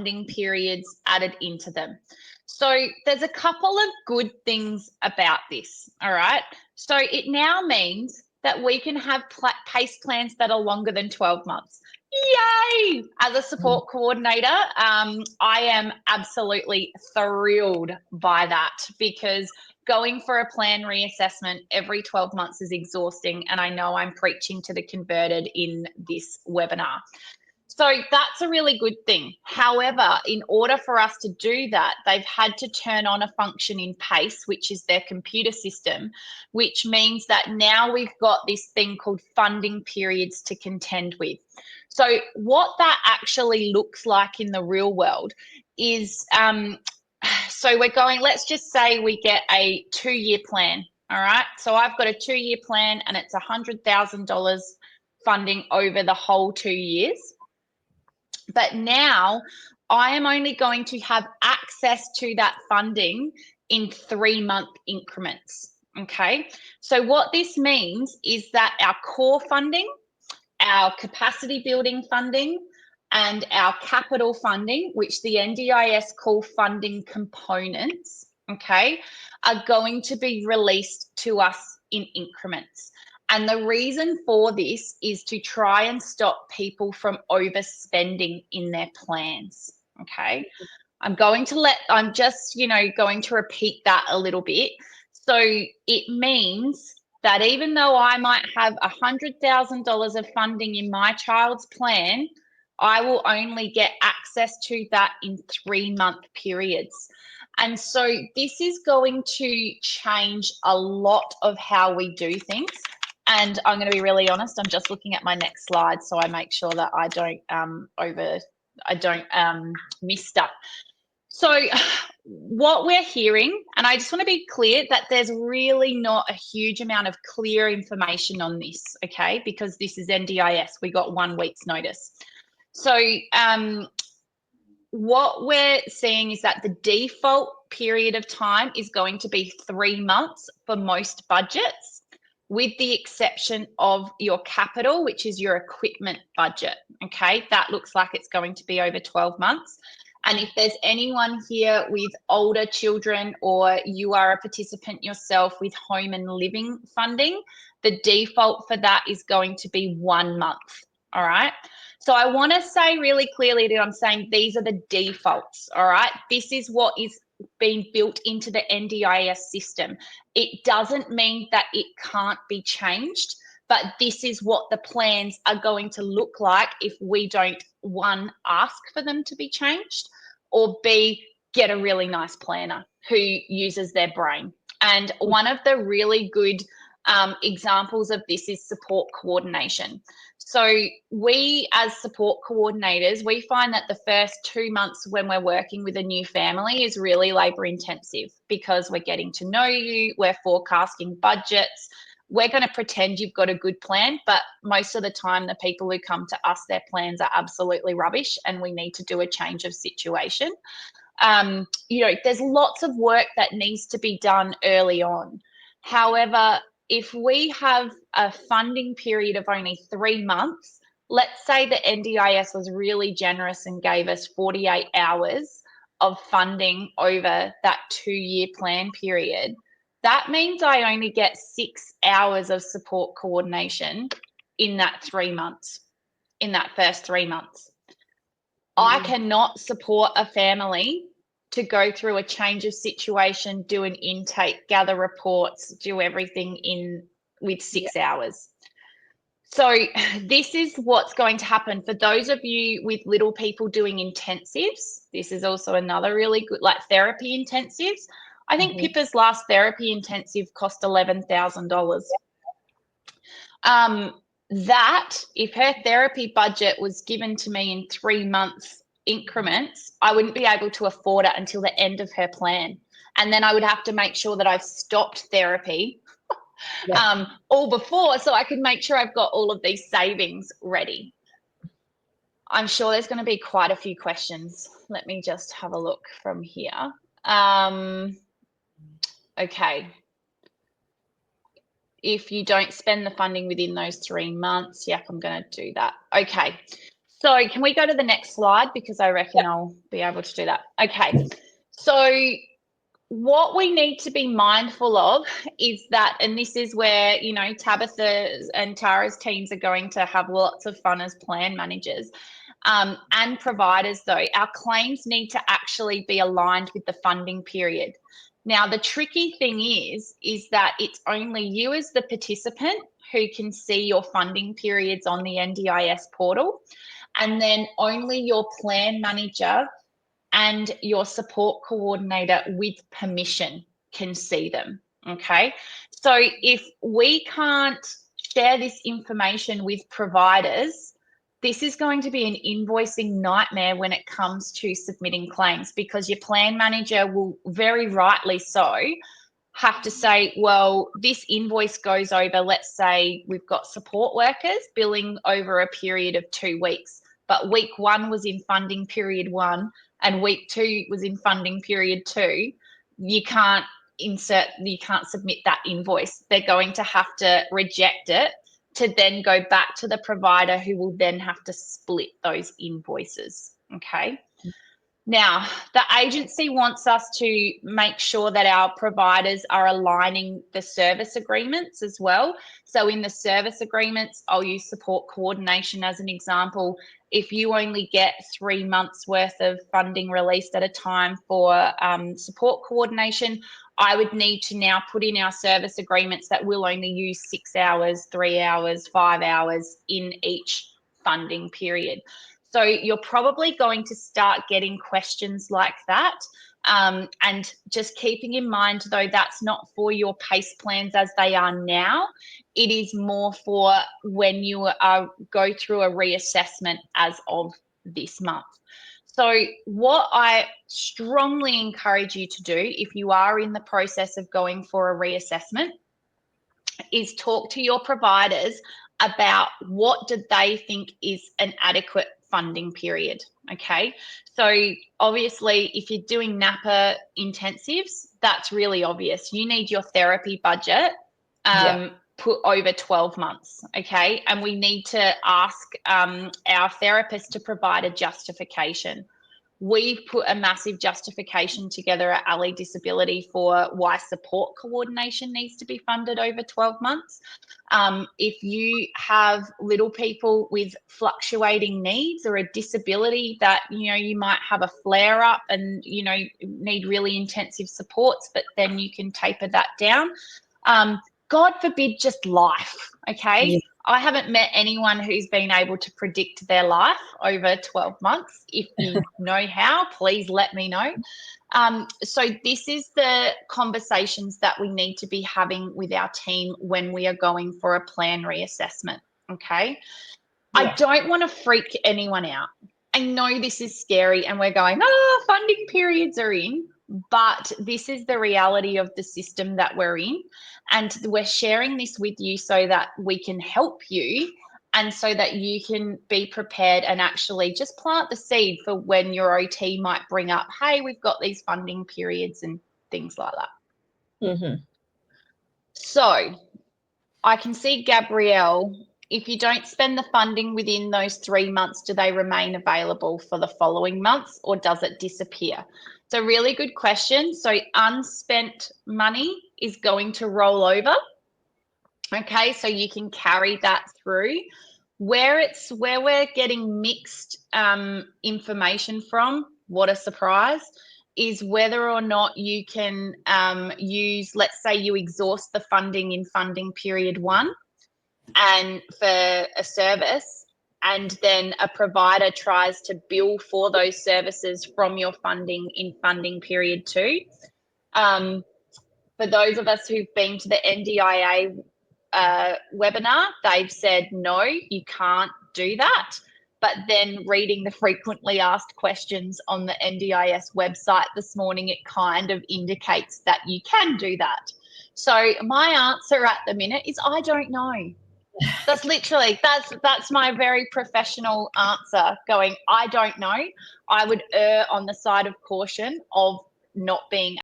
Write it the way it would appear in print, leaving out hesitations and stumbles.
funding periods added into them. So there's a couple of good things about this, all right? So it now means that we can have PACE plans that are longer than 12 months. Yay! As a support coordinator, I am absolutely thrilled by that, because going for a plan reassessment every 12 months is exhausting, and I know I'm preaching to the converted in this webinar. So that's a really good thing. However, in order for us to do that, they've had to turn on a function in PACE, which is their computer system, which means that now we've got this thing called funding periods to contend with. So what that actually looks like in the real world is, so we're going, let's just say we get a 2-year plan, all right? So I've got a 2-year plan and it's $100,000 funding over the whole 2 years. But now I am only going to have access to that funding in 3-month increments, okay? So what this means is that our core funding, our capacity building funding, and our capital funding, which the NDIS call funding components, okay, are going to be released to us in increments. And the reason for this is to try and stop people from overspending in their plans, okay? I'm just, going to repeat that a little bit. So it means that even though I might have $100,000 of funding in my child's plan, I will only get access to that in 3-month periods. And so this is going to change a lot of how we do things. And I'm going to be really honest, I'm just looking at my next slide so I make sure that I don't miss stuff. So what we're hearing, and I just want to be clear that there's really not a huge amount of clear information on this, okay, because this is NDIS. We got 1 week's notice. So what we're seeing is that the default period of time is going to be 3 months for most budgets, with the exception of your capital, which is your equipment budget, okay? That looks like it's going to be over 12 months. And if there's anyone here with older children, or you are a participant yourself with home and living funding, the default for that is going to be 1 month, all right? So I want to say really clearly that I'm saying these are the defaults, all right? This is what is being built into the NDIS system. It doesn't mean that it can't be changed, but this is what the plans are going to look like if we don't, 1, ask for them to be changed, or B, get a really nice planner who uses their brain. And one of the really good examples of this is support coordination. So we, as support coordinators, we find that the first 2 months when we're working with a new family is really labor intensive, because we're getting to know you, we're forecasting budgets, we're going to pretend you've got a good plan, but most of the time the people who come to us, their plans are absolutely rubbish and we need to do a change of situation. There's lots of work that needs to be done early on. However, if we have a funding period of only 3 months, let's say the NDIS was really generous and gave us 48 hours of funding over that 2-year plan period, that means I only get 6 hours of support coordination in that 3 months, in that first 3 months. I cannot support a family to go through a change of situation, do an intake, gather reports, do everything with 6 hours. So this is what's going to happen for those of you with little people doing intensives. This is also another really good, like therapy intensives. I think Pippa's last therapy intensive cost $11,000. That, if her therapy budget was given to me in 3 months increments, I wouldn't be able to afford it until the end of her plan. And then I would have to make sure that I've stopped therapy all before, so I could make sure I've got all of these savings ready. I'm sure there's going to be quite a few questions. Let me just have a look from here. Okay. If you don't spend the funding within those 3 months, yep, I'm going to do that. Okay. So can we go to the next slide, because I reckon I'll be able to do that. Okay. So what we need to be mindful of is that, and this is where, you know, Tabitha and Tara's teams are going to have lots of fun as plan managers and providers, though. Our claims need to actually be aligned with the funding period. Now, the tricky thing is that it's only you as the participant who can see your funding periods on the NDIS portal, and then only your plan manager and your support coordinator with permission can see them, okay? So if we can't share this information with providers, this is going to be an invoicing nightmare when it comes to submitting claims, because your plan manager will, very rightly so, have to say, well, this invoice goes over, let's say we've got support workers billing over a period of 2 weeks, but week 1 was in funding period 1 and week 2 was in funding period 2. You can't submit that invoice. They're going to have to reject it to then go back to the provider, who will then have to split those invoices, okay? Now, the agency wants us to make sure that our providers are aligning the service agreements as well. So in the service agreements, I'll use support coordination as an example. If you only get 3 months worth of funding released at a time for support coordination, I would need to now put in our service agreements that we'll only use 6 hours, 3 hours, 5 hours in each funding period. So you're probably going to start getting questions like that. And just keeping in mind, though, that's not for your PACE plans as they are now. It is more for when you go through a reassessment as of this month. So what I strongly encourage you to do, if you are in the process of going for a reassessment, is talk to your providers about what do they think is an adequate funding period, okay? So obviously, if you're doing NAPA intensives, that's really obvious. You need your therapy budget put over 12 months, okay? And we need to ask our therapist to provide a justification. We've put a massive justification together at Alee Disability for why support coordination needs to be funded over 12 months. If you have little people with fluctuating needs or a disability that, you know, you might have a flare up and, you know, need really intensive supports, but then you can taper that down. God forbid, just life, okay? Yeah. I haven't met anyone who's been able to predict their life over 12 months. If you know how, please let me know. So this is the conversations that we need to be having with our team when we are going for a plan reassessment, okay? Yeah. I don't want to freak anyone out. I know this is scary and we're going, oh, funding periods are in, but this is the reality of the system that we're in. And we're sharing this with you so that we can help you and so that you can be prepared and actually just plant the seed for when your OT might bring up, hey, we've got these funding periods and things like that. Mm-hmm. So I can see Gabrielle, if you don't spend the funding within those 3 months, do they remain available for the following months or does it disappear? It's a really good question. So unspent money is going to roll over. Okay, so you can carry that through. Where we're getting mixed information from, what a surprise, is whether or not you can use, let's say you exhaust the funding in funding period 1 and for a service, and then a provider tries to bill for those services from your funding in funding period 2. For those of us who've been to the NDIA webinar, they've said, no, you can't do that. But then reading the frequently asked questions on the NDIS website this morning, it kind of indicates that you can do that. So my answer at the minute is I don't know. That's literally, that's my very professional answer, going, I don't know. I would err on the side of caution of not being